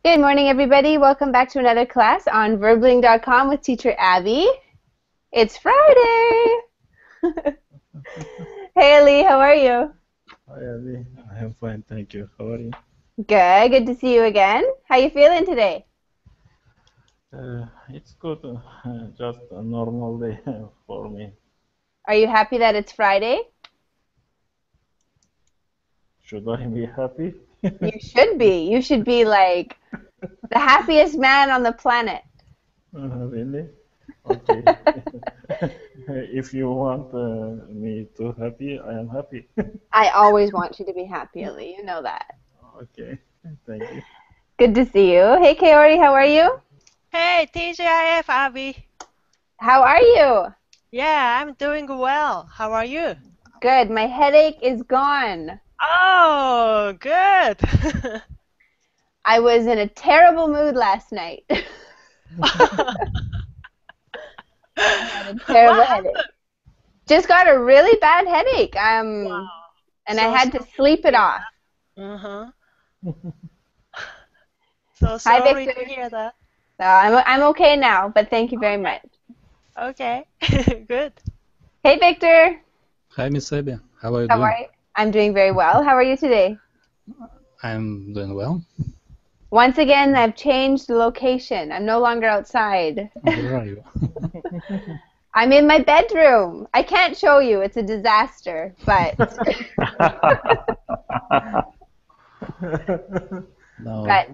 Good morning, everybody. Welcome back to another class on verbling.com with teacher Abby. It's Friday. Hey, Ali, how are you? Hi, Ali. I am fine, thank you. How are you? Good. Good to see you again. How you feeling today? It's good. Just a normal day for me. Are you happy that it's Friday? Should I be happy? You should be. You should be like the happiest man on the planet. Really? Okay. If you want me to happy, I am happy. I always want you to be happy, Ali. You know that. Okay, thank you. Good to see you. Hey, Kaori, how are you? Hey, TGIF, Abby. How are you? Yeah, I'm doing well. How are you? Good. My headache is gone. Oh, good. I was in a terrible mood last night. I had a terrible What headache. happened? Just got a really bad headache. Wow. And I So had to sorry to sleep it hear off. that. Uh-huh. So Hi, sorry Victor. to hear that. So I'm okay now, but thank you very much. Okay. Good. Hey, Victor. Hi, Miss Abby. How are you How doing? are you? I'm doing very well. How are you today? I'm doing well. Once again, I've changed the location. I'm no longer outside. Where are you? I'm in my bedroom. I can't show you. It's a disaster, but No, but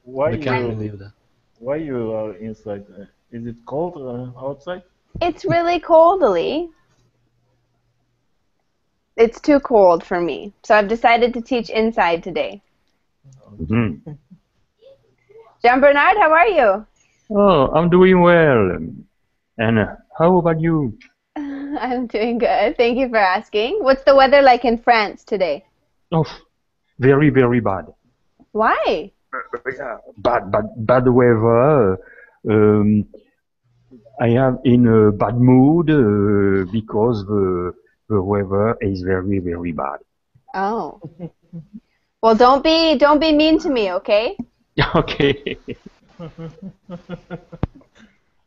Why we can't you believe that. why you are inside? Is it cold outside? it's really cold, Ali. It's too cold for me. So I've decided to teach inside today. Mhm. Jean Bernard, how are you? Oh, I'm doing well. And how about you? I'm doing good. Thank you for asking. What's the weather like in France today? Oh, very, very bad. Why? Bad weather. Um, I am in a bad mood because the weather is very, very bad. Oh. Well, don't be mean to me, okay? Okay.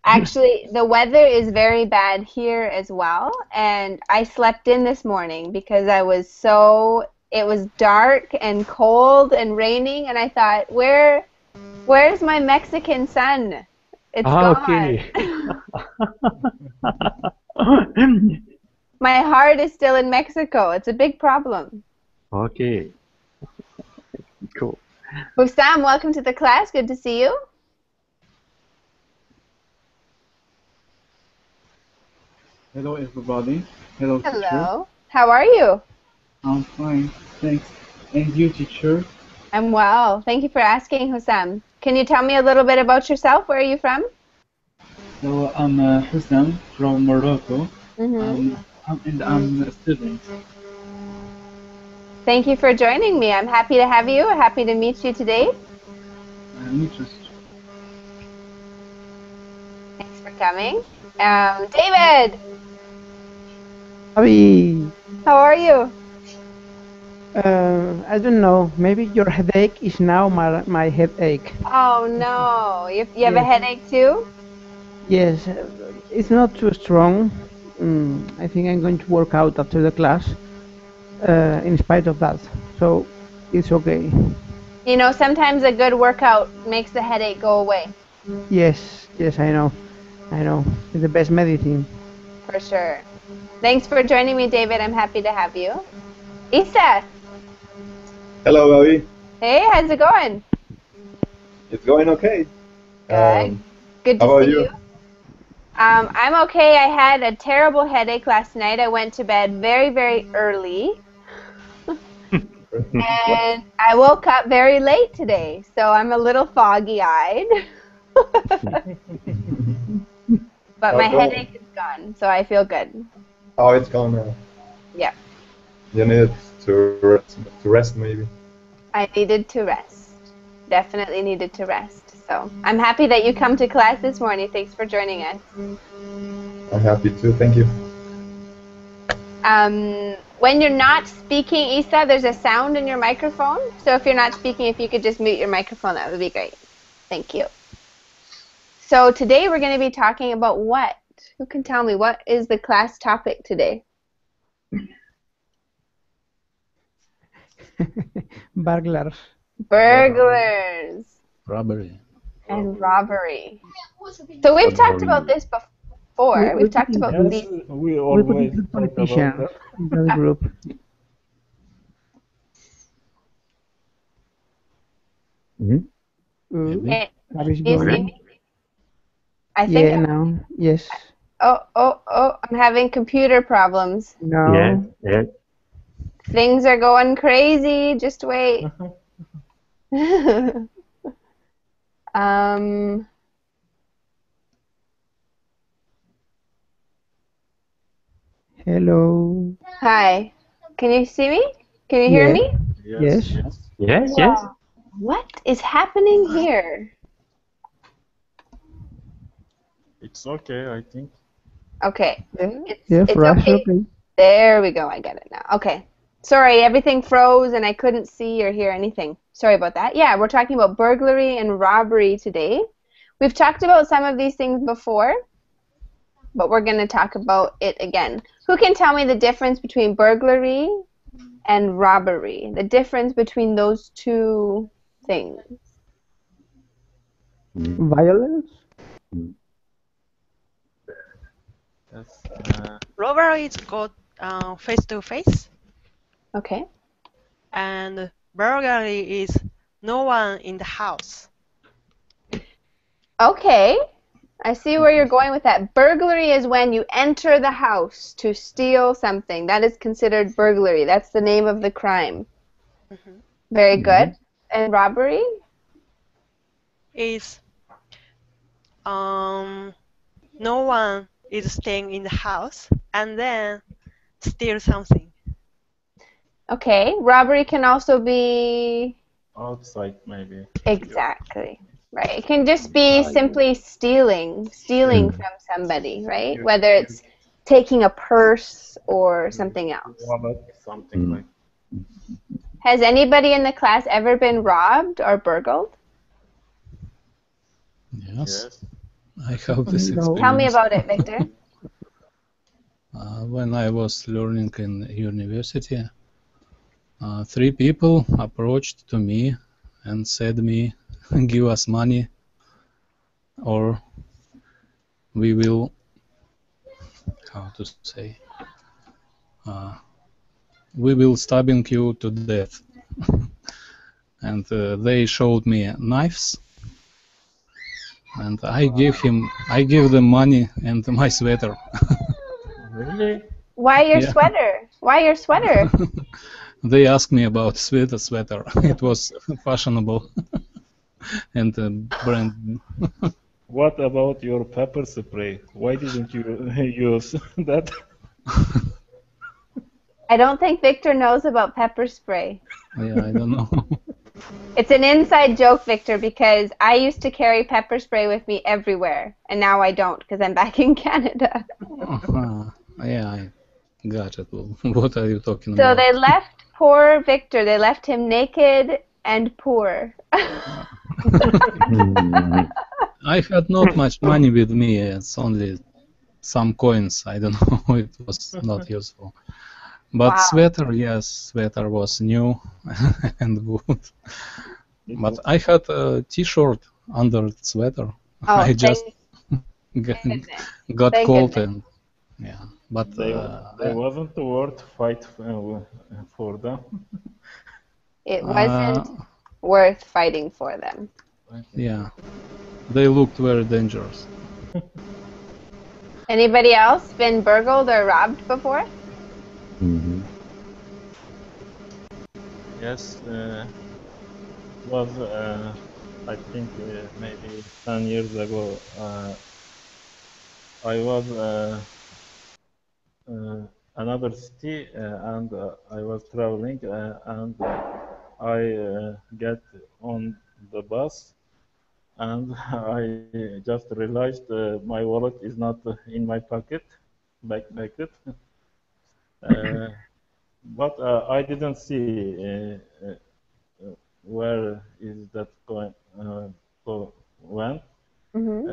Actually, the weather is very bad here as well, and I slept in this morning because it was dark and cold and raining, and I thought, where's my Mexican sun? It's gone. Okay. My heart is still in Mexico. It's a big problem. Okay. Cool. Hussam, welcome to the class. Good to see you. Hello everybody. Hello teacher. Hello. How are you? I'm fine, thanks. And you teacher? I'm well. Thank you for asking, Hussam. Can you tell me a little bit about yourself? Where are you from? So I'm Hussam from Morocco. Mm-hmm. I'm a student. Thank you for joining me. I'm happy to have you. Happy to meet you today. Me too. Thanks for coming. David, Abby, how are you? I don't know. Maybe your headache is now my headache. Oh no, you have a Yes, headache too? yes. It's not too strong. I think I'm going to work out after the class. In spite of that, so it's okay. You know, sometimes a good workout makes the headache go away. Yes, yes. I know. I know. It's the best medicine. For sure. Thanks for joining me, David. I'm happy to have you. Issa, Hello, Ellie. hey, how's it going? It's going okay. Good. Good How to about see you. you? I'm okay. I had a terrible headache last night. I went to bed very, very early. And I woke up very late today, so I'm a little foggy-eyed. But How my come? headache is gone, so I feel good. Oh, it's gone now. Yeah, You need to rest maybe. I needed to rest. Definitely needed to rest. So I'm happy that you come to class this morning. Thanks for joining us. I'm happy too. Thank you. When you're not speaking, Isa, there's a sound in your microphone. So if you're not speaking, if you could just mute your microphone, that would be great. Thank you. So today we're going to be talking about what? Who can tell me what is the class topic today? Burglars. Burglars Robbery. and robbery. So we've talked about this before. We've talked about Yes, these. we We always put include talk about politicians that. in the group. Mhm. Maybe. Can How is you see going? me? I think. Yeah, no. Yes. Oh, I'm having computer problems. Yes, No. yes. Things are going crazy. Just wait. um, Hello. hi. Can you see me? Can you hear Yes. me? Yes, Yes. yes. Yes, yes. What is happening here? It's okay, I think. Okay. Yeah, It's yeah, for us, okay. okay. There we go. I get it now. Okay. Sorry, everything froze and I couldn't see or hear anything. Sorry about that. Yeah, we're talking about burglary and robbery today. We've talked about some of these things before, but we're going to talk about it again. Who can tell me the difference between burglary and robbery? The difference between those two things. Violence? Yes. Robbery is got face to face, Okay. and burglary is no one in the house. Okay. I see where you're going with that. Burglary is when you enter the house to steal something. That is considered burglary. That's the name of the crime. Mhm. Very good. And robbery? Is no one is staying in the house and then steal something. Okay. Robbery can also be Outside, maybe. exactly. Right. It can just be simply stealing from somebody, right? Whether it's taking a purse or something else. Wallet, something like. Has anybody in the class ever been robbed or burgled? Yes. Yes. I have this No. experience. Tell me about it, Victor. When I was learning in university, 3 people approached to me and said me, give us money or we will, how to say, we will stabbing you to death. And they showed me knives, and I give them money and my sweater. Really? Why your Yeah. sweater? Why your sweater? They asked me about sweater. It was fashionable and brand. What about your pepper spray? Why didn't you use that? I don't think Victor knows about pepper spray. Yeah, I don't know. It's an inside joke, Victor, because I used to carry pepper spray with me everywhere, and now I don't because I'm back in Canada. Yeah, I got it. What are you talking So about? they left poor Victor. They left him naked and poor. I had not much money with me. It's only some coins. I don't know. It was not useful. But Wow. sweater, yes, sweater was new and good. But I had a T-shirt under the sweater. Oh, I just goodness. got Thank cold goodness. and yeah. But They wasn't worth fight for them. It wasn't worth fighting for them. yeah, they looked very dangerous. Anybody else been burgled or robbed before? Yes, was I think maybe 10 years ago. I was another city and I was traveling and I get on the bus and I just realized my wallet is not in my pocket, back pocket. but I didn't see where is that went. Hmm.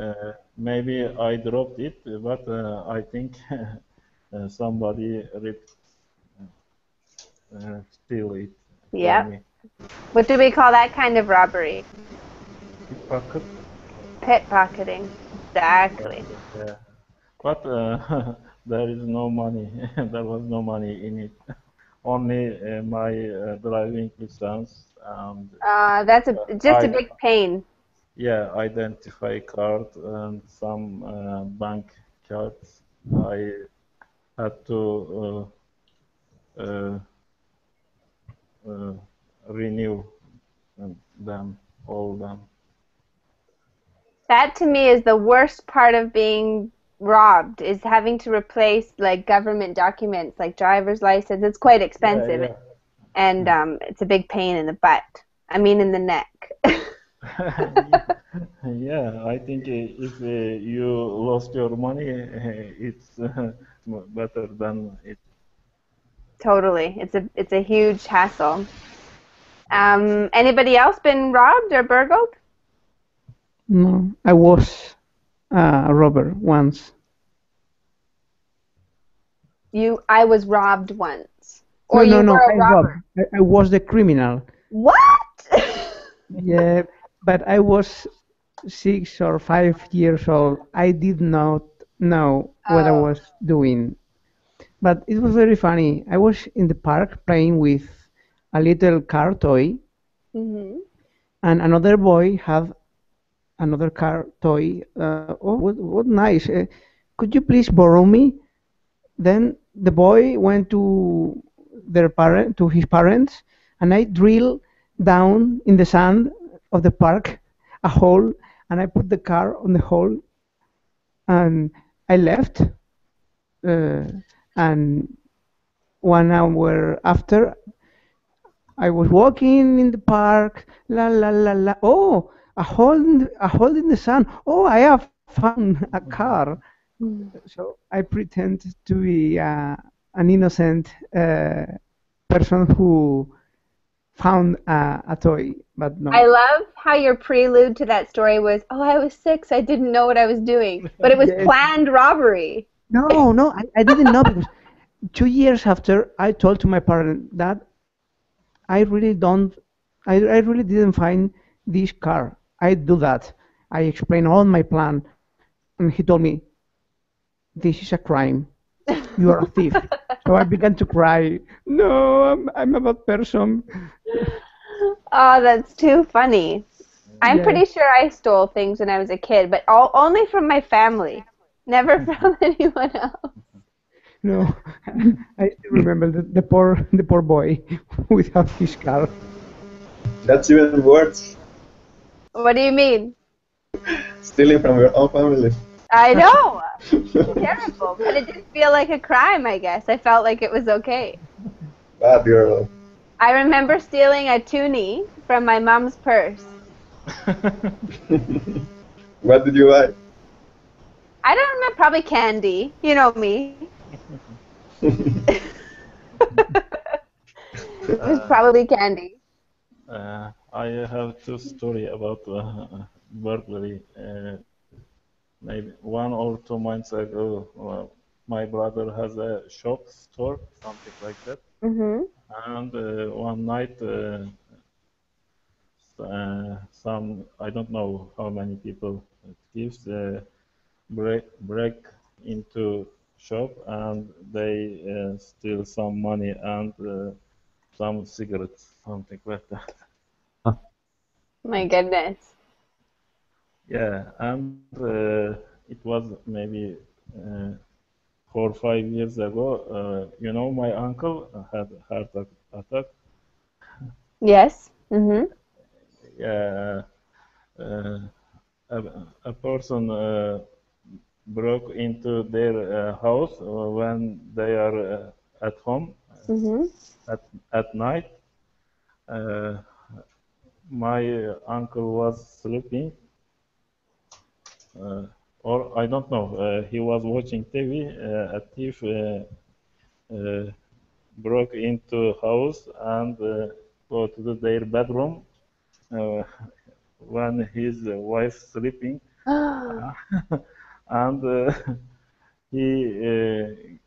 Maybe I dropped it, but I think somebody steal it from Yep. me. What do we call that kind of robbery? Pickpocket. Pickpocketing. Exactly. Yeah. But there is no money. There was no money in it. Only my driving license and That's just a I big pain. yeah, identify card and some bank cards. I had to uh, uh, renew them, all them. That to me is the worst part of being robbed is having to replace like government documents like driver's license. It's quite Yeah, expensive yeah. and it's a big pain in the butt. I mean in the neck. Yeah, I think if you lost your money, it's better than it. Totally. It's a huge hassle. Anybody else been robbed or burgled? No, I was a robber once. I was robbed once. Or No, no, you no, were a I robbed. robber. I was the criminal. What? Yeah, but I was 6 or 5 years old. I did not know what I Oh. was doing. But it was very funny. I was in the park playing with a little car toy, Hmm. and another boy had another car toy. Oh, what nice. Could you please borrow me? Then the boy went to his parents, and I drilled down in the sand of the park a hole, and I put the car on the hole, and I left. Uh, and 1 hour after, I was walking in the park. La la la la. Oh, a hole in the sand. Oh, I have found a car. So I pretend to be an innocent person who found a toy, but I no. love how your prelude to that story was, "Oh, I was 6. I didn't know what I was doing." But it was Yes. planned robbery. No, no, I didn't know because 2 years after I told to my parent that I really don't, I really didn't find this car. I do that. I explained all my plan, and he told me, "This is a crime. You are a thief." So I began to cry. No, I'm a bad person. Oh, that's too funny. I'm Yeah. pretty sure I stole things when I was a kid, but only from my family, never from anyone else. No, I still remember the poor boy without his car. That's even worse. What do you mean? Stealing from your own family. I know. Terrible, but it didn't feel like a crime, I guess. I felt like it was okay. Bad girl. I remember stealing a toonie from my mom's purse. What did you buy? I don't remember, probably candy. You know me. It was probably candy. I have two story about burglary. Maybe 1 or 2 months ago, my brother has a shop store, something like that. Mhm. And one night, some I don't know how many people it gives break into shop and they steal some money and some cigarettes, something like that. My goodness. Yeah, and it was maybe 4 or 5 years ago. My uncle had a heart attack. Yes. Mhm. Yeah, uh, a, a person broke into their house when they are at home Mhm. at at night. Uh, my uncle was sleeping, uh, or I don't know. He was watching TV. A thief broke into house and go to their bedroom uh, when his wife sleeping, and he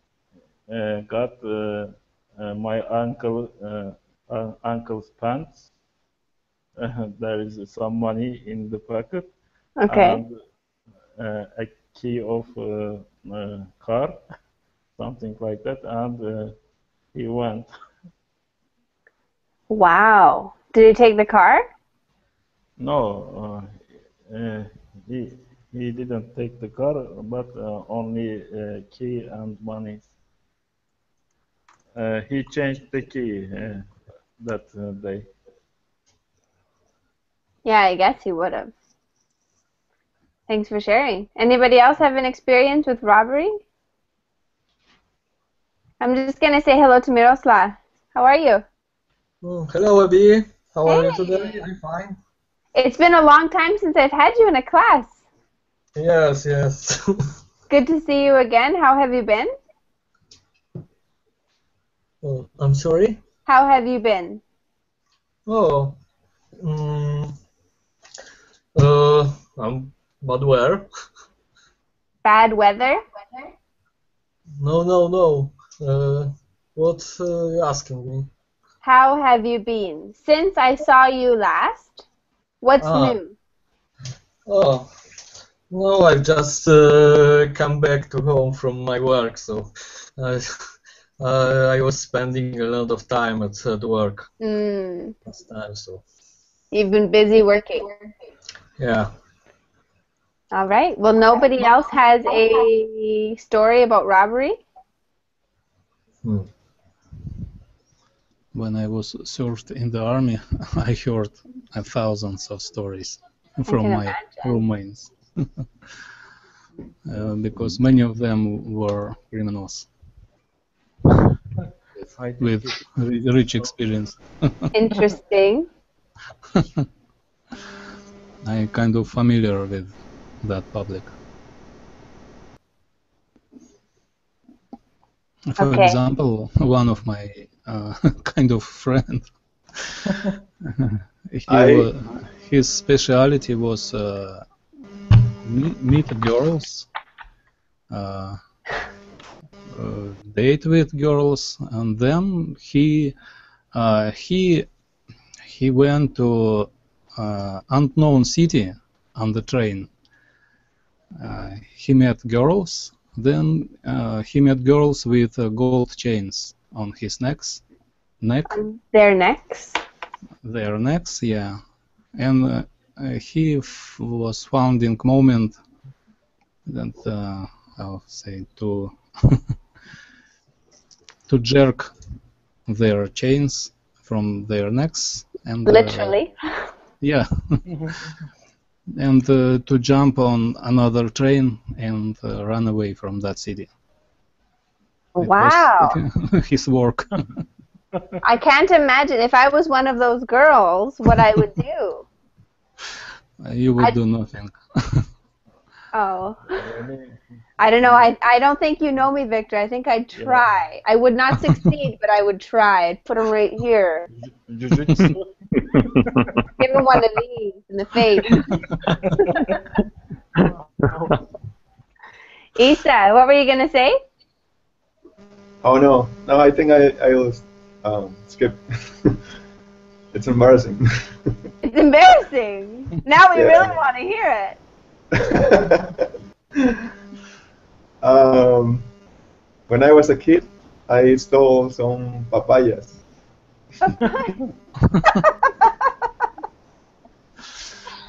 got my uncle's pants. There is some money in the pocket Okay. and a key of car, something like that, and he went. Wow. Did he take the car? No, he didn't take the car, but only key and money. He changed the key that day. Yeah, I guess he would have. Thanks for sharing. Anybody else have an experience with robbery? I'm just gonna say hello to Miroslav. How are you? Hello, Abby. How are you today? Hey. I'm fine. It's been a long time since I've had you in a class. Yes, yes. Good to see you again. How have you been? Oh, I'm sorry. How have you been? Oh, mm, I'm bad where? Bad weather? No, no, no. What you asking me? How have you been? Since I saw you last, what's Ah, new? oh, no, I've just come back to home from my work, so I, I was spending a lot of time at work Mm, last time, so you've been busy working. yeah. All right. Well, nobody else has a story about robbery? Hmm. When I was served in the army, I heard thousands of stories I from can my imagine. roommates because many of them were criminals I think with rich experience. Interesting. I'm kind of familiar with that public. For Okay. example, one of my kind of friend, I his specialty was meet girls, uh, date with girls, and then he went to unknown city on the train. He met girls. Then he met girls with gold chains on his neck, Their necks? their necks, yeah. And he was found in moment that I'll say to to jerk their chains from their necks and Literally. yeah, and to jump on another train and run away from that city. It was Wow. his work. I can't imagine if I was one of those girls what I would do. You would do nothing. Oh. really. I don't know. I don't think you know me, Victor. I think I'd try. I would not succeed, but I would try. I'd put him right here. Jiu-jitsu. Give him one of these in the face. Isa, what were you going to say? oh no, no, I think I will skip. It's embarrassing. It's embarrassing. Now we Yeah. really want to hear it. When I was a kid, I stole some papayas.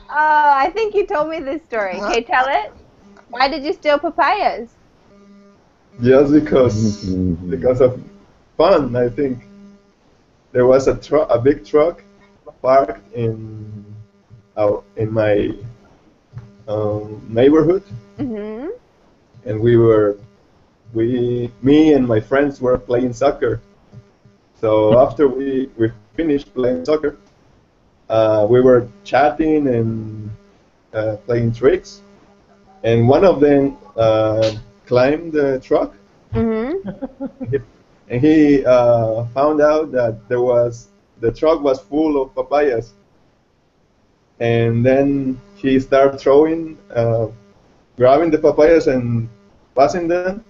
Oh, I think you told me this story. Okay, tell it. Why did you steal papayas? Just because of fun, I think. There was a big truck parked in my neighborhood, Mm-hmm. and me and my friends were playing soccer. So after we finished playing soccer, we were chatting and playing tricks, and one of them climbed the truck. Mm-hmm. He, and he found out that the truck was full of papayas, and then he started throwing, grabbing the papayas and passing them.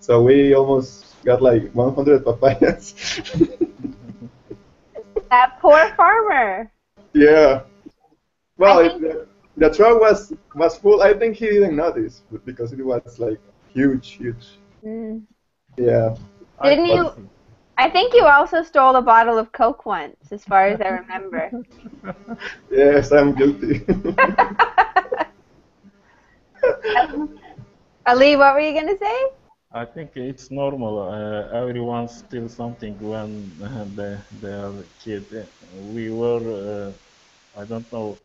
So we almost got like 100 papayas. That poor farmer. Yeah. Well, I think the truck was full. I think he didn't notice because it was like huge. mm. Yeah. Didn't I you? I think you also stole a bottle of Coke once, as far as I remember. Yes, I'm guilty. Ali, what were you gonna say? I think it's normal. Everyone steals something when they are a kid. We were, I don't know,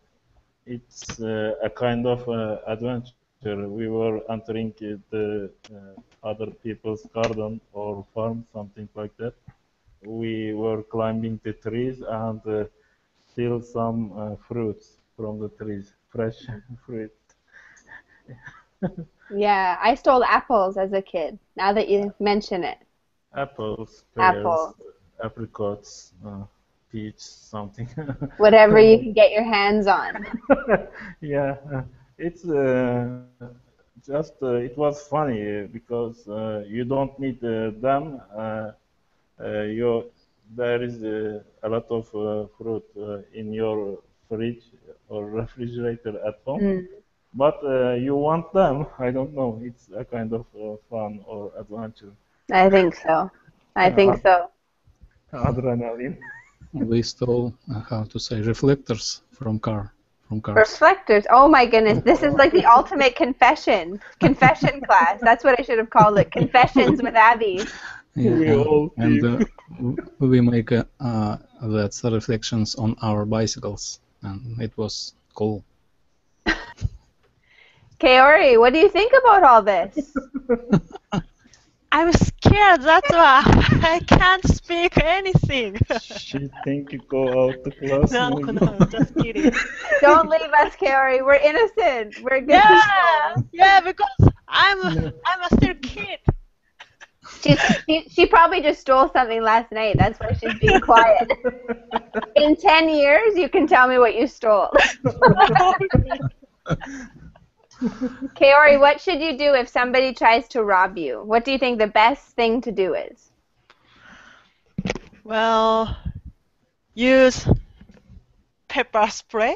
it's a kind of adventure. We were entering the other people's garden or farm, something like that. We were climbing the trees and steal some fruits from the trees, fresh fruit. Yeah, I stole apples as a kid. Now that you mention it, Apples, pears, apple, apricots, peach, something. whatever you can get your hands on. Yeah, it's it was funny because you don't need them. You There is a lot of fruit in your fridge or refrigerator at home, Mm, but you want them. I don't know. It's a kind of fun or adventure. I think so. I think Uh, so. Adrenaline. We stole, how to say, reflectors from cars. Reflectors. Oh my goodness, this is like the ultimate confession class. That's what I should have called it. Confessions with Abby. Yeah, We all and thief. we make that reflections on our bicycles, and it was cool. Kaori, what do you think about all this? I'm scared. That's why I can't speak anything. She think you go out the class. No, just kidding. Don't leave us, Kaori. We're innocent. We're good Yeah, people. yeah, because I'm a still kid. She probably just stole something last night. That's why she's being quiet. In 10 years, you can tell me what you stole. Kaori, what should you do if somebody tries to rob you? What do you think the best thing to do is? Well, use pepper spray.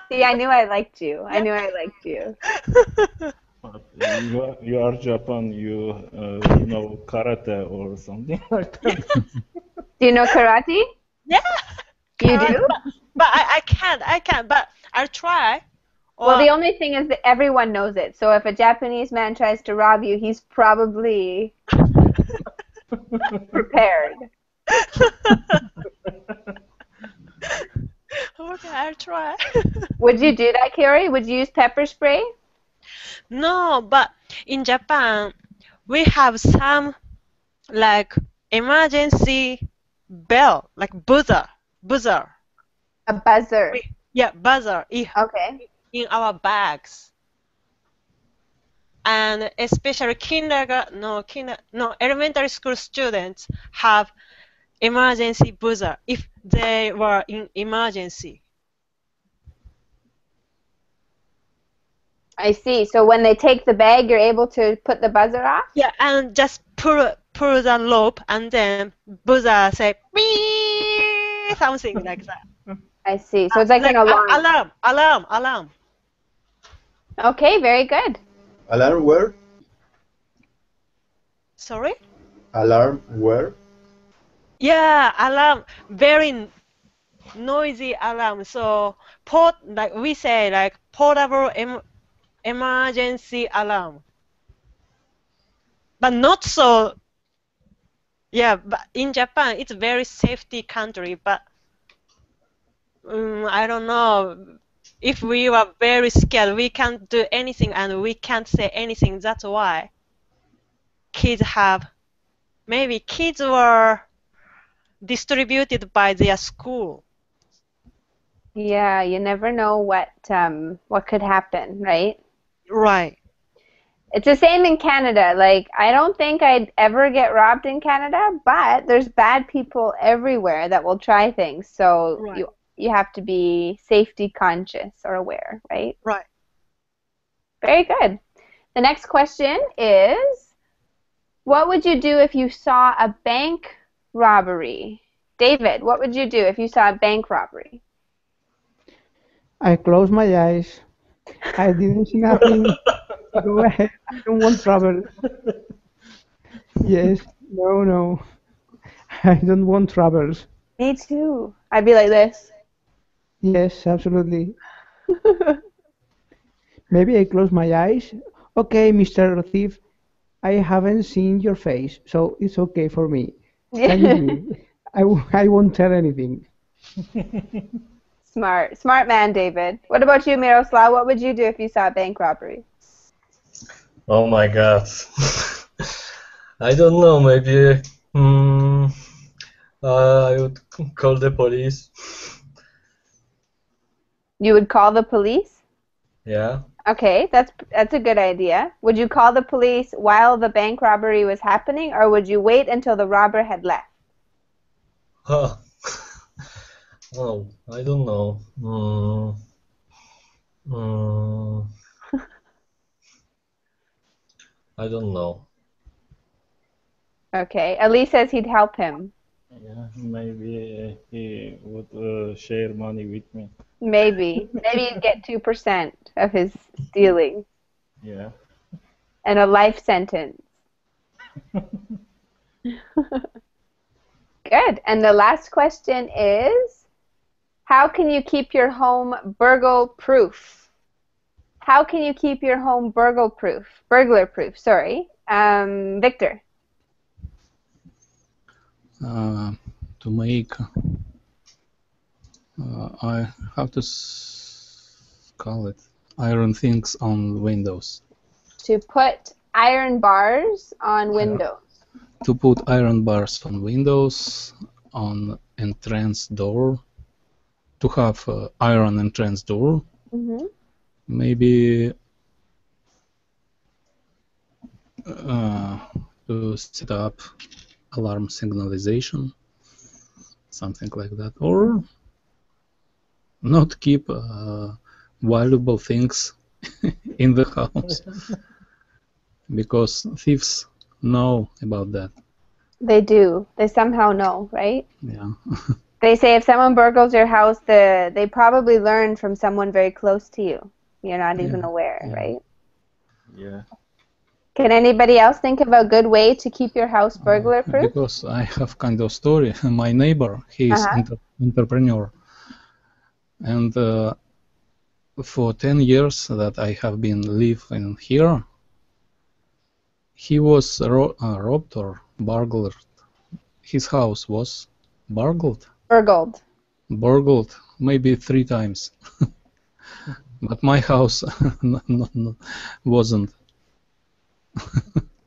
See, I knew I liked you. I knew I liked you. But you are Japan. You know karate or something like that. Do you know karate? Yeah. You do? But I can't. But I'll try. Well, the only thing is that everyone knows it. So if a Japanese man tries to rob you, he's probably prepared. Okay, I'll try. Would you do that, Kaori? Would you use pepper spray? No, but in Japan, we have some like emergency bell, like buzzer. A buzzer. Yeah, buzzer Okay. in our bags. And especially elementary school students have emergency buzzer if they were in emergency. I see. So when they take the bag, you're able to put the buzzer off? Yeah, and just pull the rope, and then buzzer say beep, something like that. I see. So it's like an alarm. Alarm. Okay, very good. Alarm where? Sorry? Alarm where? Yeah, alarm. Very noisy alarm. So like we say, like portable emergency alarm. But not so. Yeah, but in Japan, it's a very safety country. But I don't know. If we were very scared, we can't do anything and we can't say anything. That's why maybe kids were distributed by their school. Yeah, you never know what could happen, right? Right. It's the same in Canada. Like, I don't think I'd ever get robbed in Canada, but there's bad people everywhere that will try things. So Right. you have to be safety conscious or aware, right? Right. Very good. The next question is, what would you do if you saw a bank robbery? David, what would you do if you saw a bank robbery? I close my eyes. I didn't see nothing. Go ahead. I don't want trouble. Yes. No, no. I don't want troubles. Me too. I'd be like this. Yes, absolutely. Maybe I close my eyes. Okay, Mr. Thief, I haven't seen your face, so it's okay for me. Can you leave? I won't tell anything. Smart man, David. What about you, Miroslav? What would you do if you saw a bank robbery? Oh my God. I don't know. Maybe I would call the police. You would call the police? Yeah. Okay, that's a good idea. Would you call the police while the bank robbery was happening, or would you wait until the robber had left? Huh. Oh, I don't know. I don't know. Okay, Ali says he'd help him. Yeah, maybe he would share money with me. Maybe you'd get 2% of his stealing Yeah. and a life sentence. Good. And the last question is, how can you keep your home burglar-proof? How can you keep your home burglar-proof, sorry. Victor. To make, I have to call it iron things on windows. To put iron bars on windows. To put iron bars on windows, on entrance door, to have iron entrance door, maybe to set up alarm signalization, something like that, or not keep valuable things in the house, because thieves know about that. They do. They somehow know, right? Yeah. They say if someone burgles your house, they probably learned from someone very close to you. You're not even aware, right? Yeah. Can anybody else think of a good way to keep your house burglar-proof? Because I have kind of story. My neighbor, he is entrepreneur, and for 10 years that I have been living here, he was robbed or burgled. His house was burgled. Burgled maybe 3 times. But my house wasn't.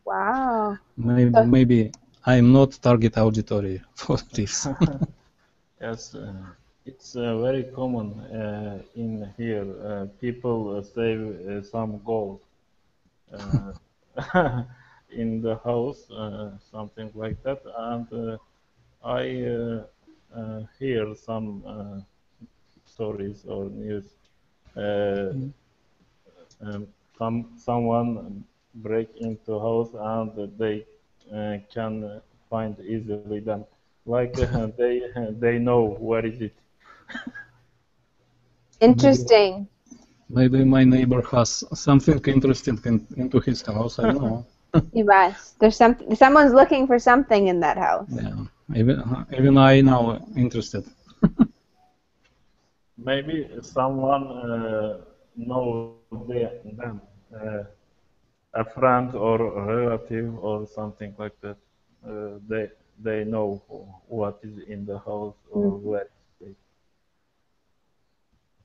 Wow. Maybe I'm not target auditory for this. Yes, it's very common in here. People save some gold in the house, something like that, and I hear some stories or news. Someone break into house and they can find easily them. Like they know where is it. Interesting. Maybe my neighbor has something interesting into his house. I don't know. You must. There's someone's looking for something in that house. Yeah. Even I now interested. Maybe someone know them, a friend or a relative or something like that. They know what is in the house or where it's.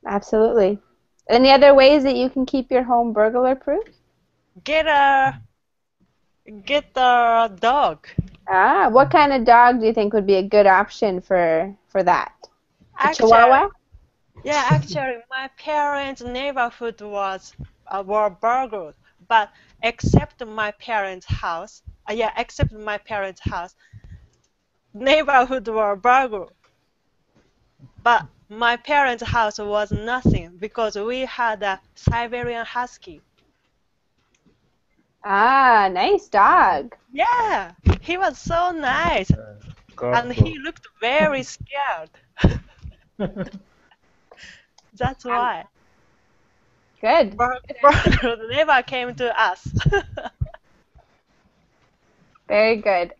Absolutely. Any other ways that you can keep your home burglar-proof? Get a dog. Ah, what kind of dog do you think would be a good option for that? A Actually, Chihuahua? Yeah, actually, my parents' neighborhood were burgled, but except my parents' house. Yeah, except my parents' house. Neighborhood were burgled. But my parents' house was nothing because we had a Siberian Husky. Ah, nice dog. Yeah, he was so nice and he looked very scared. That's why. Good. Burgled never came to us. Very good.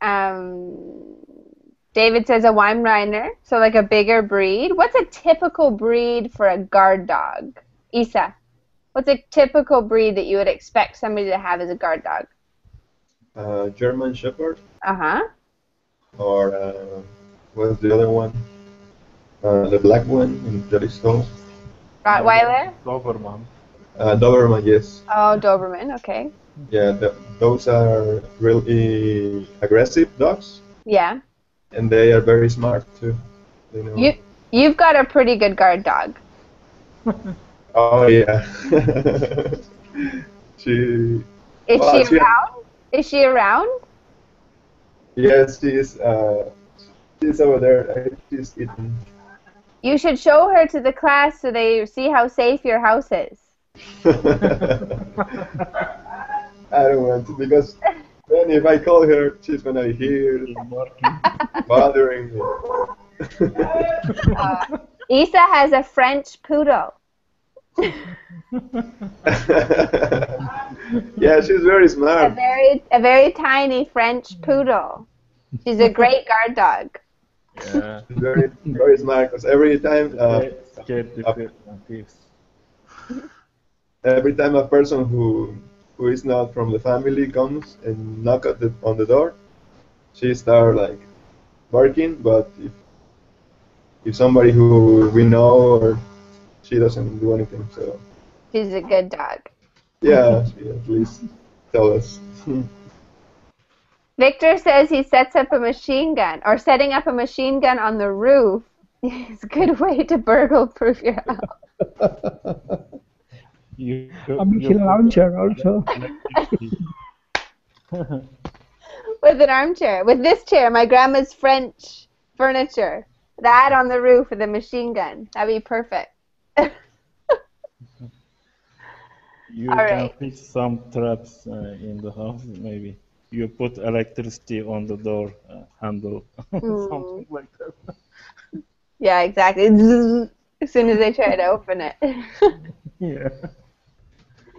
David says a Weimaraner, so like a bigger breed. What's a typical breed for a guard dog? Isa, what's a typical breed that you would expect somebody to have as a guard dog? German Shepherd, Uh-huh. or what's the other one? The black one that is called Rottweiler? Doberman. Doberman. Yes. Oh, Doberman, okay. Yeah, those are really aggressive dogs, Yeah. and they are very smart too. You know. You've got a pretty good guard dog. Oh yeah. she. Is well, she around? Is she around? Yes, she's over there. She's eating. You should show her to the class so they see how safe your house is. I don't want to, because then if I call her, she's gonna hear bothering me. Isa has a French poodle. Yeah, she's very smart. A very tiny French poodle. She's a great guard dog. Yeah. She's very very smart, because every time thieves. every time a person who is not from the family comes and knock on the door, she start like barking. But if somebody who we know, or she doesn't do anything, so She's a good dog. yeah, she at least tell us. Victor says he sets up a machine gun, or setting up a machine gun on the roof is a good way to burgle-proof your house. A missile launcher also. With an armchair. With this chair, my grandma's French furniture. That on the roof with a machine gun. That'd be perfect. You All can right. fix some traps in the house, maybe. You put electricity on the door handle, something like that. Yeah, exactly. As soon as they try to open it. Yeah.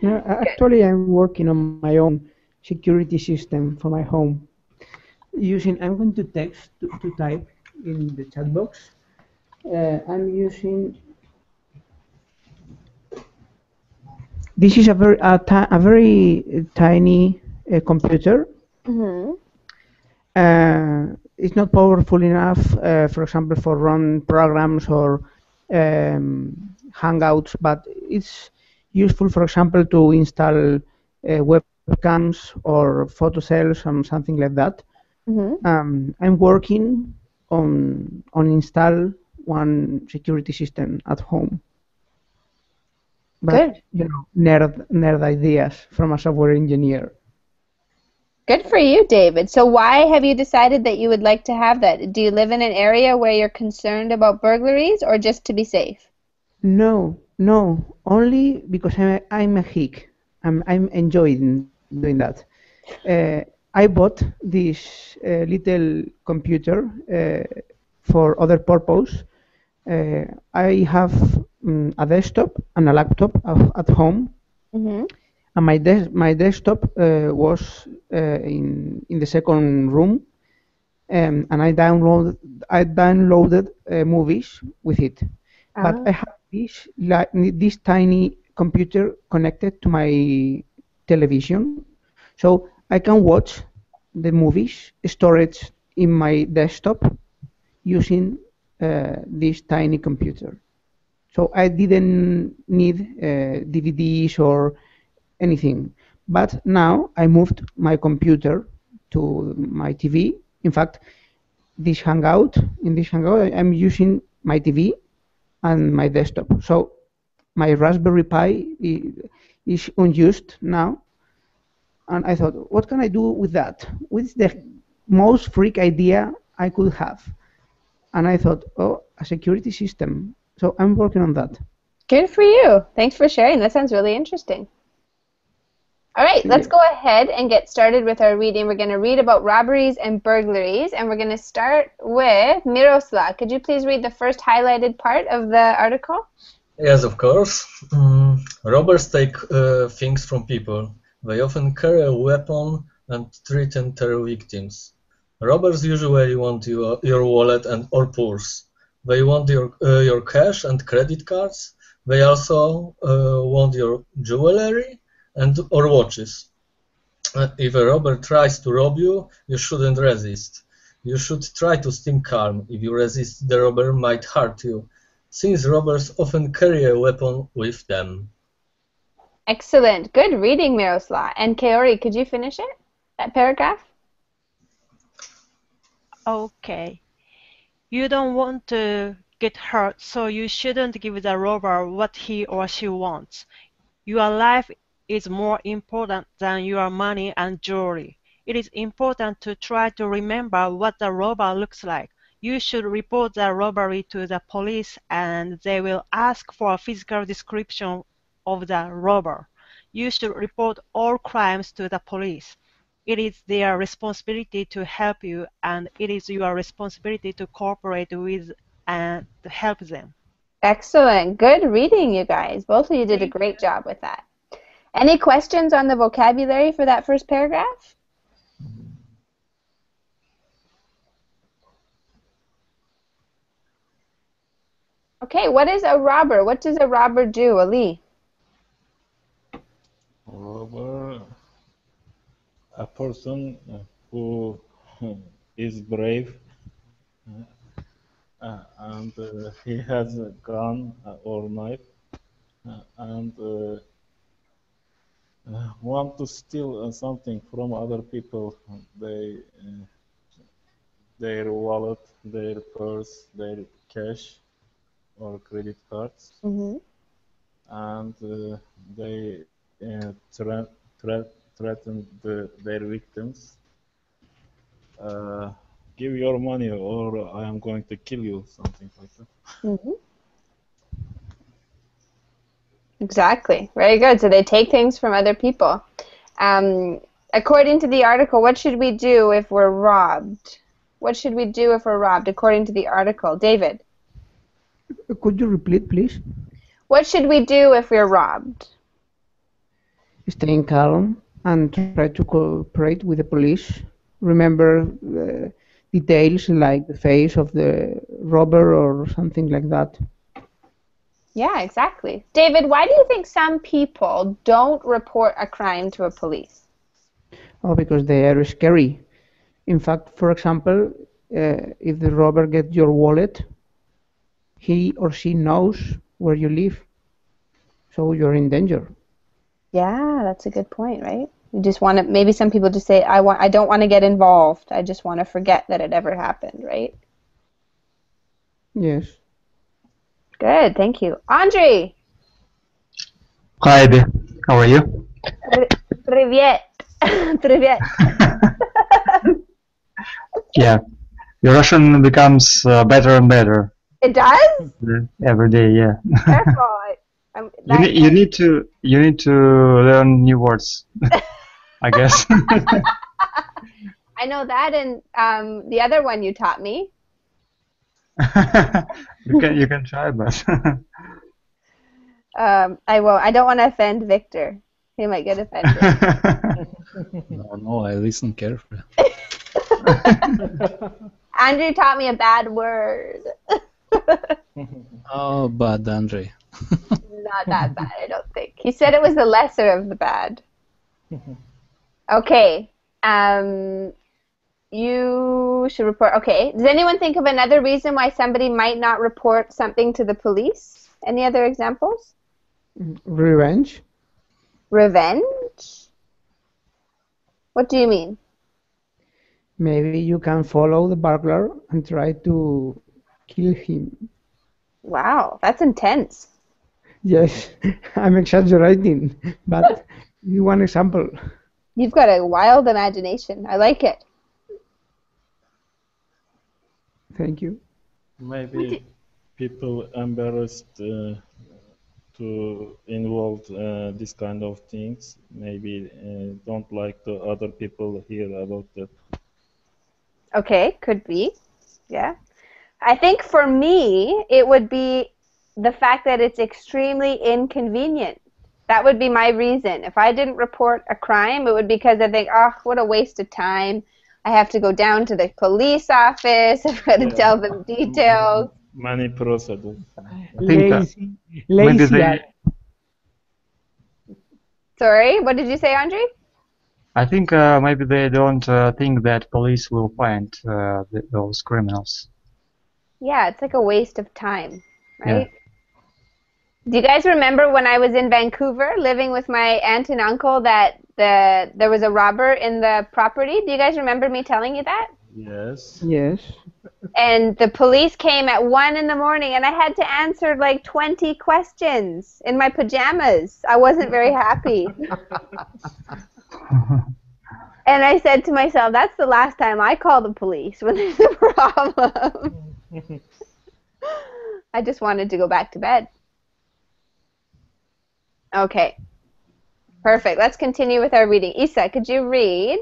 Yeah, actually, I'm working on my own security system for my home. I'm going to text to type in the chat box. I'm using. This is a very tiny computer. Mm-hmm. It's not powerful enough, for example, for run programs or Hangouts, but it's useful, for example, to install webcams or photo cells and something like that. Mm-hmm. I'm working on install one security system at home. But, Good. Nerd ideas from a software engineer. Good for you, David. So why have you decided that you would like to have that? Do you live in an area where you're concerned about burglaries, or just to be safe? No, only because I'm a geek. I'm enjoying doing that. I bought this little computer for other purpose. I have a desktop and a laptop at home. Mm-hmm. And my desktop was in the second room, and I downloaded movies with it. But I have this tiny computer connected to my television, so I can watch the movies stored in my desktop using this tiny computer. So I didn't need DVDs or anything. But now I moved my computer to my TV. In fact, in this Hangout, I'm using my TV and my desktop. So my Raspberry Pi is unused now, And I thought, what can I do with that? What's the most freak idea I could have? And I thought, oh, a security system. So I'm working on that. Good for you. Thanks for sharing. That sounds really interesting. All right, let's go ahead and get started with our reading. We're going to read about robberies and burglaries, and we're going to start with Miroslav. Could you please read the first highlighted part of the article? Yes, of course. Robbers take things from people. They often carry a weapon and threaten their victims. Robbers usually want your wallet or purse. They want your cash and credit cards. They also want your jewelry or watches. If a robber tries to rob you, you shouldn't resist. You should try to stay calm. If you resist, the robber might hurt you, since robbers often carry a weapon with them. Excellent. Good reading, Miroslav. And Kaori, could you finish it? That paragraph? Okay. You don't want to get hurt, so you shouldn't give the robber what he or she wants. Your life is more important than your money and jewelry. It is important to try to remember what the robber looks like. You should report the robbery to the police and they will ask for a physical description of the robber. You should report all crimes to the police. It is their responsibility to help you, and it is your responsibility to cooperate with and to help them. Excellent. Good reading, you guys. Both of you did a great job with that. Any questions on the vocabulary for that first paragraph? Okay, what is a robber? What does a robber do, Ali? Robber, a person who is brave and he has a gun or knife and want to steal something from other people. Their wallet, their purse, their cash or credit cards, and they threaten their victims. Give your money or I am going to kill you, something like that. Exactly. Very good. So they take things from other people. According to the article, what should we do if we're robbed? What should we do if we're robbed, according to the article? David? Could you repeat, please? What should we do if we're robbed? Staying calm and try to cooperate with the police. Remember details like the face of the robber or something like that. Yeah, exactly. David, why do you think some people don't report a crime to a police? Oh, because they are scary. In fact, for example, if the robber gets your wallet, he or she knows where you live, so you're in danger. Yeah, that's a good point, right? You just want to, maybe some people just say, I don't want to get involved. I just want to forget that it ever happened, right? Yes. Good, thank you. Andre! Hi, Abby. How are you? Привет. Привет. Yeah, your Russian becomes better and better. It does? Every day, yeah. Careful. You need to learn new words, I guess. I know that, and the other one you taught me. You can try, but I won't. I don't want to offend Victor. He might get offended. No, I listen carefully. Andrew taught me a bad word. Oh, bad, Andre. Not that bad, I don't think. He said it was the lesser of the bad. Okay. You should report. Okay. Does anyone think of another reason why somebody might not report something to the police? Any other examples? Revenge. Revenge? What do you mean? Maybe you can follow the burglar and try to kill him. Wow, that's intense. Yes, I'm exaggerating, but one example. You've got a wild imagination. I like it. Thank you. Maybe people embarrassed to involve this kind of things. Maybe don't like the other people hear about that. Okay, could be. Yeah. I think for me, it would be the fact that it's extremely inconvenient. That would be my reason. If I didn't report a crime, it would be because I think, oh, what a waste of time. I have to go down to the police office. I've got to Yeah, tell them details. many procedures. I think Lazy, maybe lazy. they. Sorry, what did you say, Andre? I think maybe they don't think that police will find those criminals. Yeah, it's like a waste of time, Yeah. right? Do you guys remember when I was in Vancouver living with my aunt and uncle that there was a robber in the property? Do you guys remember me telling you that? Yes. Yes. And the police came at 1 in the morning and I had to answer like 20 questions in my pajamas. I wasn't very happy. And I said to myself, that's the last time I call the police when there's a problem. I just wanted to go back to bed. Okay. Perfect. Let's continue with our reading. Isa, could you read?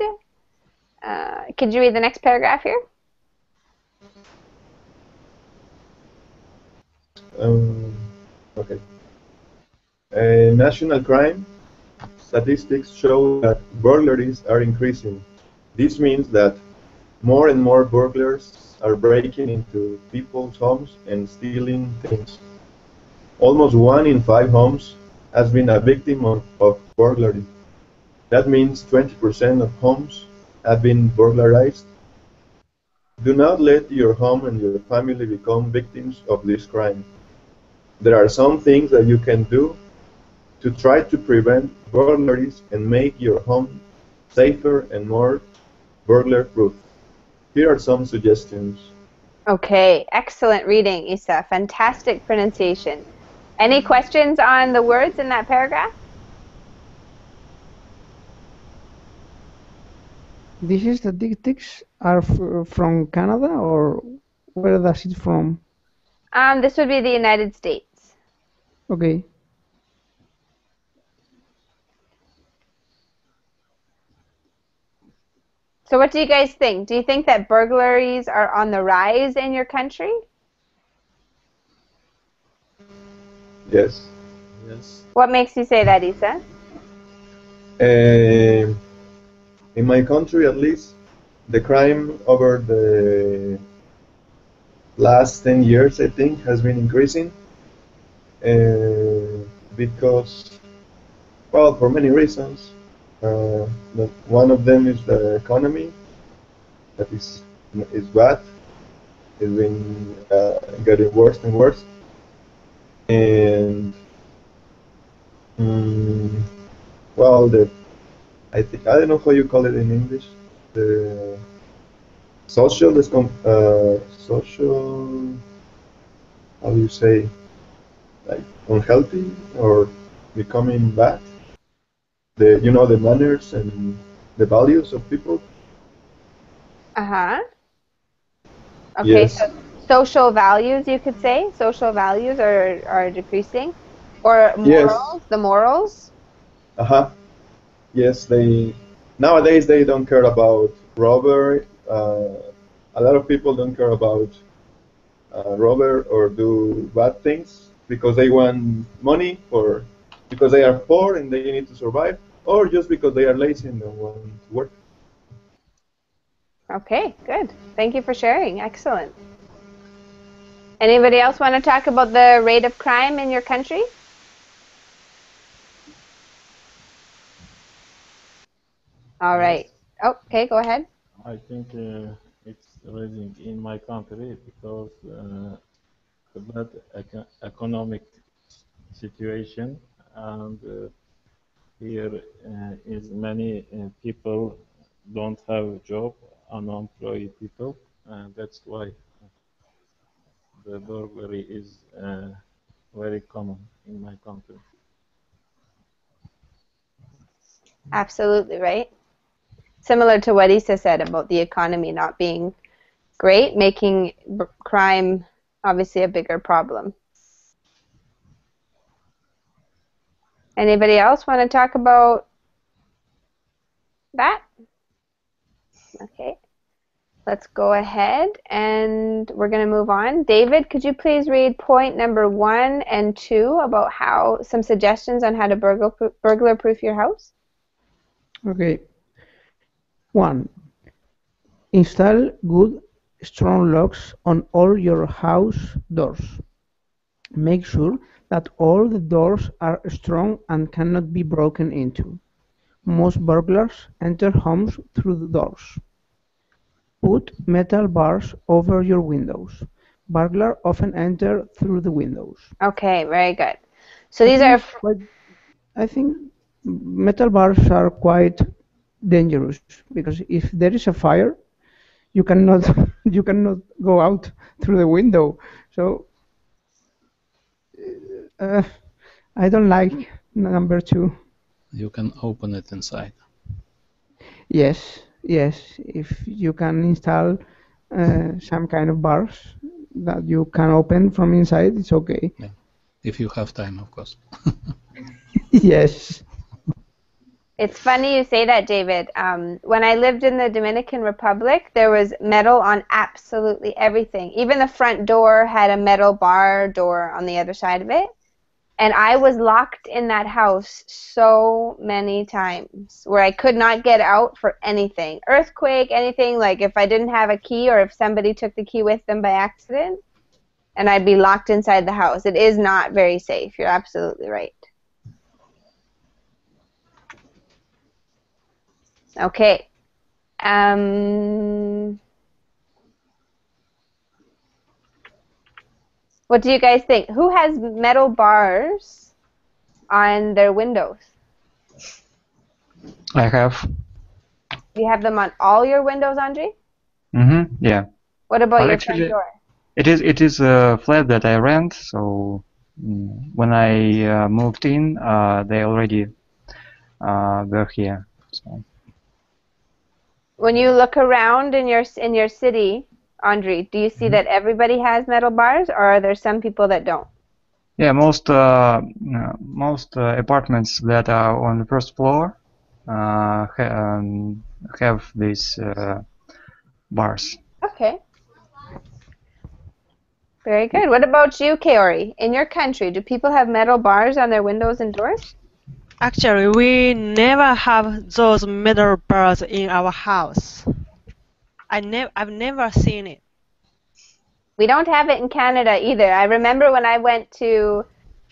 Could you read the next paragraph here? Okay. National crime statistics show that burglaries are increasing. This means that more and more burglars are breaking into people's homes and stealing things. Almost 1 in 5 homes has been a victim of burglary. That means 20% of homes have been burglarized. Do not let your home and your family become victims of this crime. There are some things that you can do to try to prevent burglaries and make your home safer and more burglar-proof. Here are some suggestions. Okay. Excellent reading, Isa. Fantastic pronunciation. Any questions on the words in that paragraph? These statistics are from Canada, or where does it from? This would be the United States. Okay. So what do you guys think? Do you think that burglaries are on the rise in your country? Yes. Yes. What makes you say that, Isa? In my country, at least, the crime over the last 10 years, I think, has been increasing because, well, for many reasons. One of them is the economy that is bad. It's been getting worse and worse. And mm, well, I don't know how you call it in English. The social, how do you say, like unhealthy or becoming bad. The manners and the values of people. Uh-huh. Okay, Yes. so social values, you could say. Social values are decreasing. Or Yes. morals, the morals. Uh-huh. Yes, nowadays they don't care about robbery. A lot of people don't care about robber or do bad things because they want money or because they are poor and they need to survive, or just because they are lazy and don't want to work. Okay, good. Thank you for sharing. Excellent. Anybody else want to talk about the rate of crime in your country? All right. Yes. Oh, okay, go ahead. I think it's rising in my country because the bad economic situation and here is many people don't have job, unemployed people, and that's why the burglary is very common in my country. Absolutely, right? similar to what Issa said about the economy not being great, making crime obviously a bigger problem. Anybody else want to talk about that? Okay. Let's go ahead and we're going to move on. David, could you please read point number 1 and 2 about some suggestions on how to burglar-proof your house? Okay. 1. Install good, strong locks on all your house doors. Make sure that all the doors are strong and cannot be broken into. Most burglars enter homes through the doors. Put metal bars over your windows. Burglars often enter through the windows. Okay, very good. So these are... I think metal bars are quite dangerous because if there is a fire, you cannot go out through the window. So I don't like number 2. You can open it inside. Yes. If you can install some kind of bars that you can open from inside, it's okay. Yeah. If you have time, of course. Yes. It's funny you say that, David. When I lived in the Dominican Republic, there was metal on absolutely everything. Even the front door had a metal bar door on the other side of it. And I was locked in that house so many times where I could not get out for anything. Earthquake, anything, like if I didn't have a key or if somebody took the key with them by accident, and I'd be locked inside the house. It is not very safe. You're absolutely right. Okay. What do you guys think? Who has metal bars on their windows? I have. You have them on all your windows, Andre? Yeah. What about But your actually, front door? it is a flat that I rent, so when I moved in, they already were here. So. When you look around in your city, Andre, do you see that everybody has metal bars, or are there some people that don't? Yeah, most apartments that are on the first floor have these bars. Okay. Very good. What about you, Kaori? In your country, do people have metal bars on their windows and doors? Actually, we never have those metal bars in our house. I've never seen it. We don't have it in Canada either. I remember when I went to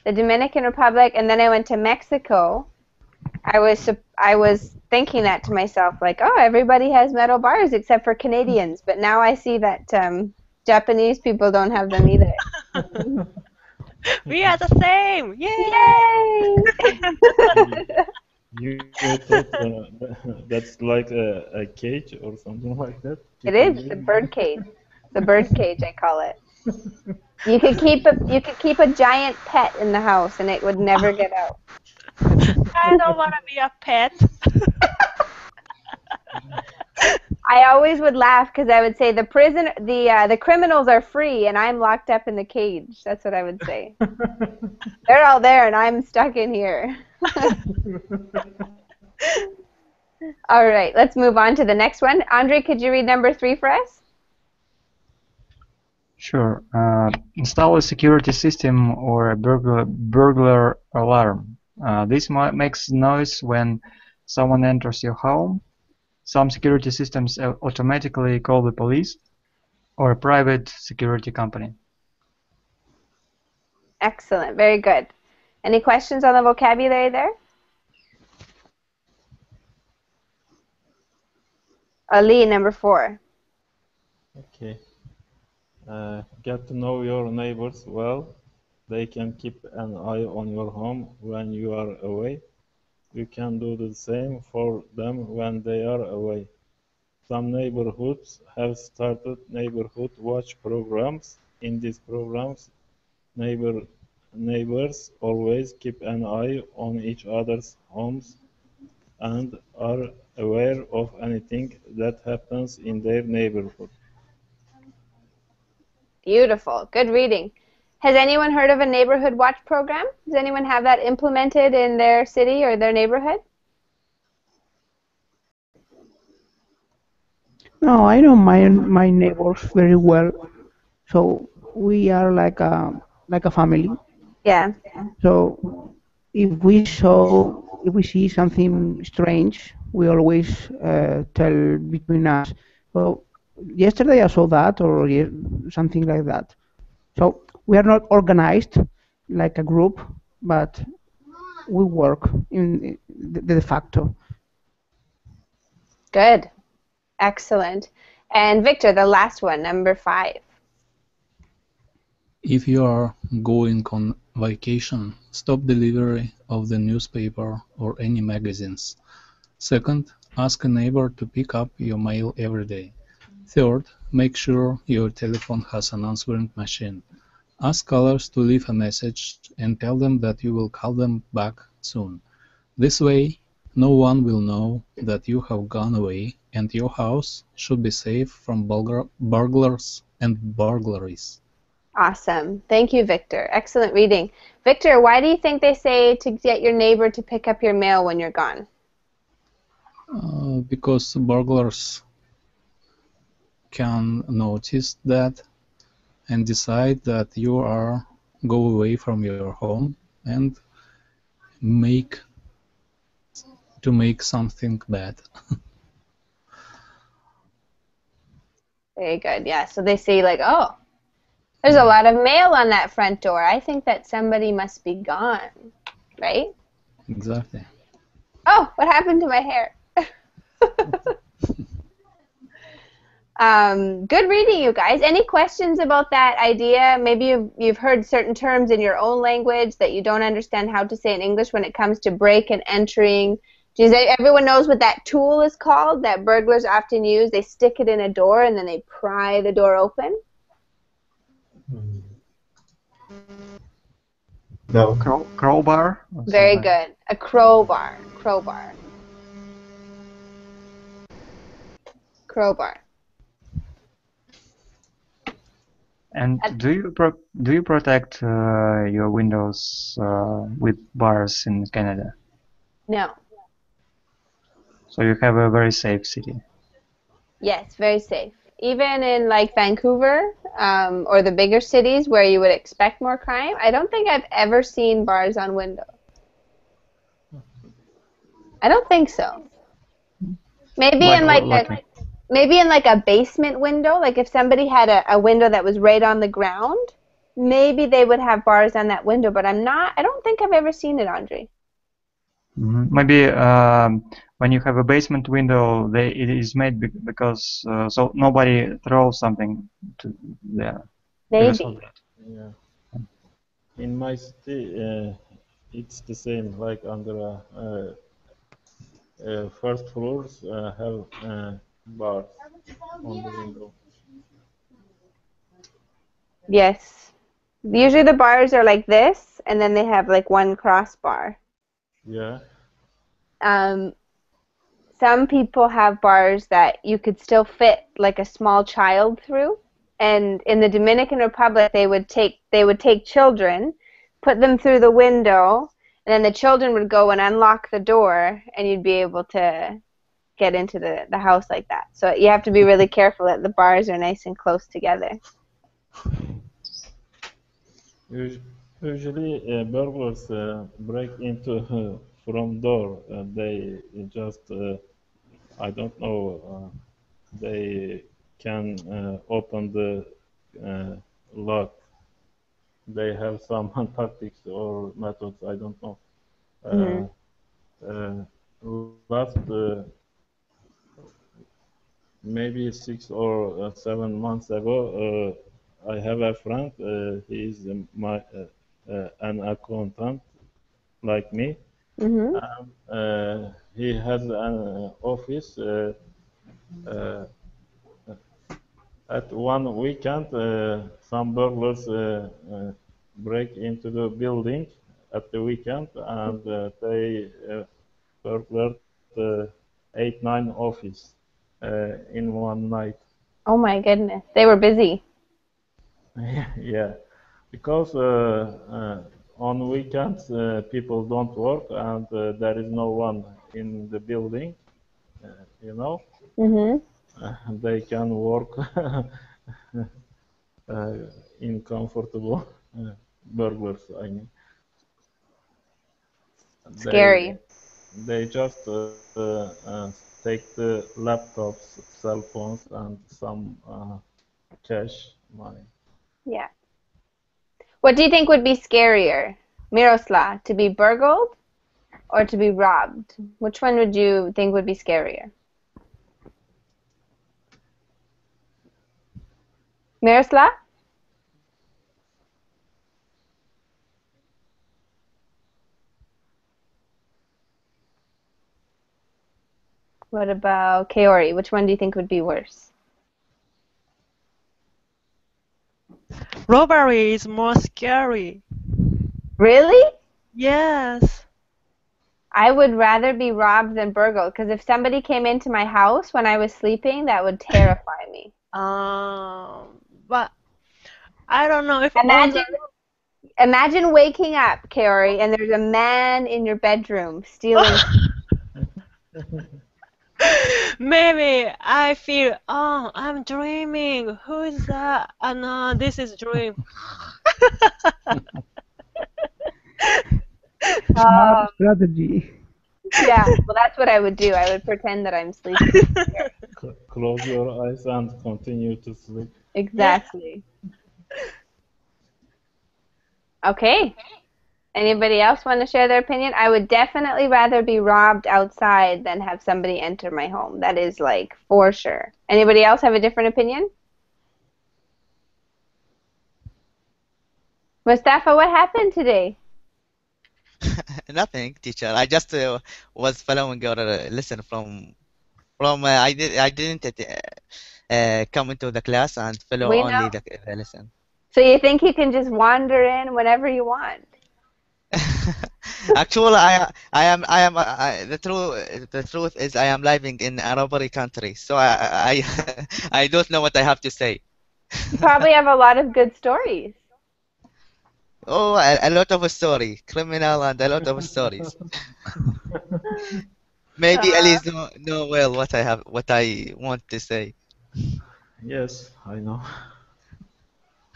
the Dominican Republic and then I went to Mexico, I was thinking that to myself, like, oh, everybody has metal bars except for Canadians. But now I see that Japanese people don't have them either. We are the same! Yay! You thought that's like a cage or something like that? It is the bird cage. The bird cage, I call it. You could keep a giant pet in the house and it would never get out. I don't want to be a pet. I always would laugh because I would say the criminals are free and I'm locked up in the cage. That's what I would say. They're all there and I'm stuck in here. All right, let's move on to the next one. Andre, could you read number 3 for us? Sure. Install a security system or a burglar alarm. This makes noise when someone enters your home. Some security systems automatically call the police or a private security company. Excellent, very good. Any questions on the vocabulary there? Ali, number 4. Okay. Get to know your neighbors well. They can keep an eye on your home when you are away. You can do the same for them when they are away. Some neighborhoods have started neighborhood watch programs. In these programs, neighbors always keep an eye on each other's homes and are aware of anything that happens in their neighborhood. Beautiful. Good reading. Has anyone heard of a neighborhood watch program? Does anyone have that implemented in their city or their neighborhood? No, I know my neighbors very well, so we are like a family. Yeah. So if we see something strange, we always tell between us. Well, yesterday I saw that, or something like that. So we are not organized like a group, but we work in the de facto. Good. Excellent. And Victor, the last one, number 5. If you are going on vacation, stop delivery of the newspaper or any magazines. Second, ask a neighbor to pick up your mail every day. Third, make sure your telephone has an answering machine. Ask callers to leave a message and tell them that you will call them back soon. This way, no one will know that you have gone away, and your house should be safe from burglars and burglaries. Awesome. Thank you, Victor. Excellent reading. Victor, why do you think they say to get your neighbor to pick up your mail when you're gone? Because burglars can notice that and decide that you are go away from your home and make something bad. Very good. Yeah. So they say like, oh, there's a lot of mail on that front door. I think that somebody must be gone, right? Exactly. Oh, what happened to my hair? Good reading, you guys. Any questions about that idea? Maybe you've heard certain terms in your own language that you don't understand how to say in English when it comes to break and entering. Everyone knows what that tool is called that burglars often use? They stick it in a door and then they pry the door open. No. Crowbar? Very good. A crowbar. Crowbar. Crowbar. And do you protect your windows with bars in Canada? No. So you have a very safe city. Yes, very safe. Even in like Vancouver or the bigger cities where you would expect more crime, I don't think I've ever seen bars on windows. I don't think so. Maybe in like a basement window, like if somebody had a window that was right on the ground, maybe they would have bars on that window, but I don't think I've ever seen it, Andre. Maybe when you have a basement window, it is made because so nobody throws something to there. Maybe. Yeah. In my city, it's the same. Like under first floors have bars on the window. Yes. Usually the bars are like this, and then they have like one crossbar. Yeah. Some people have bars that you could still fit like a small child through. And in the Dominican Republic, they would take children, put them through the window, and then the children would go and unlock the door, and you'd be able to get into the house like that. So you have to be really careful that the bars are nice and close together. Usually, burglars break into from door. They just, I don't know, they can open the lock. They have some tactics or methods. I don't know. Last maybe 6 or 7 months ago, I have a friend. He is an accountant like me. And he has an office. At one weekend, some burglars break into the building at the weekend, and they burglared 8, 9 office in one night. Oh my goodness. They were busy. Yeah, because on weekends people don't work and there is no one in the building, you know. Mhm. They can work uh, in comfortable burglars. I mean, they Scary. they just take the laptops, cell phones, and some cash money. Yeah. What do you think would be scarier, Miroslav, to be burgled or to be robbed? Which one would you think would be scarier? Miroslav? What about Kaori? Which one do you think would be worse? Robbery is more scary. Really? Yes. I would rather be robbed than burgled because if somebody came into my house when I was sleeping, that would terrify me. But I don't know if on the Imagine waking up, Kaori, and there's a man in your bedroom stealing. maybe I feel, oh, I'm dreaming. Who is that? No, this is dream. Smart strategy. Yeah, well, that's what I would do. I would pretend that I'm sleeping. Close your eyes and continue to sleep. Exactly. Okay. Anybody else want to share their opinion? I would definitely rather be robbed outside than have somebody enter my home. That is like for sure. Anybody else have a different opinion? Mustafa, what happened today? Nothing, teacher. I just was following your lesson from I didn't come into the class and follow We know. only the lesson. So you think you can just wander in whenever you want? Actually, the truth is I am living in a robbery country, so I I don't know what I have to say. You probably have a lot of good stories. Oh, a lot of story, criminal and a lot of stories. Maybe Elise know well what I want to say. Yes, I know.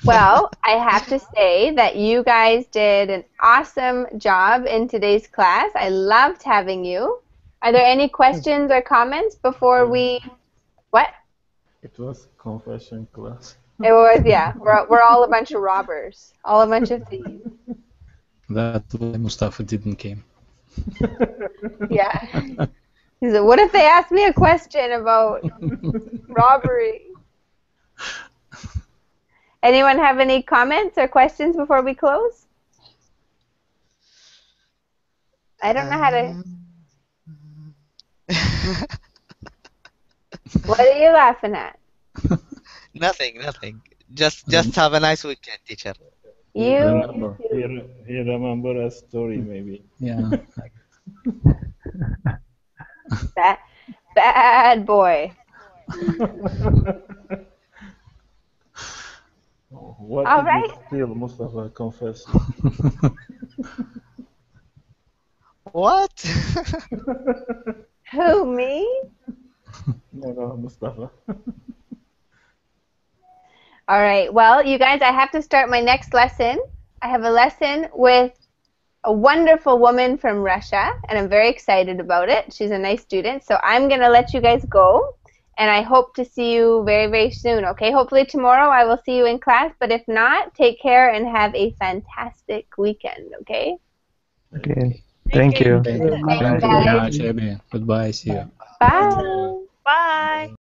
Well, I have to say that you guys did an awesome job in today's class. I loved having you. Are there any questions or comments before we... What? It was confession class. It was, yeah. We're all a bunch of robbers. All a bunch of thieves. That's why Mustafa didn't came. Yeah. He said, what if they ask me a question about robbery? Anyone have any comments or questions before we close? I don't know how to... What are you laughing at? Nothing. Just have a nice weekend, teacher. You... He remember a story maybe. Yeah. Bad boy. What All did right. you steal, Mustafa? Confess. What? Who, me? No, Mustafa. All right. Well, you guys, I have to start my next lesson. I have a lesson with a wonderful woman from Russia, and I'm very excited about it. She's a nice student. So I'm going to let you guys go, and I hope to see you very, very soon, okay? Hopefully tomorrow I will see you in class, but if not, take care and have a fantastic weekend, okay? Okay. Thank you. Thank you very much, Abby. Goodbye. See you. Bye.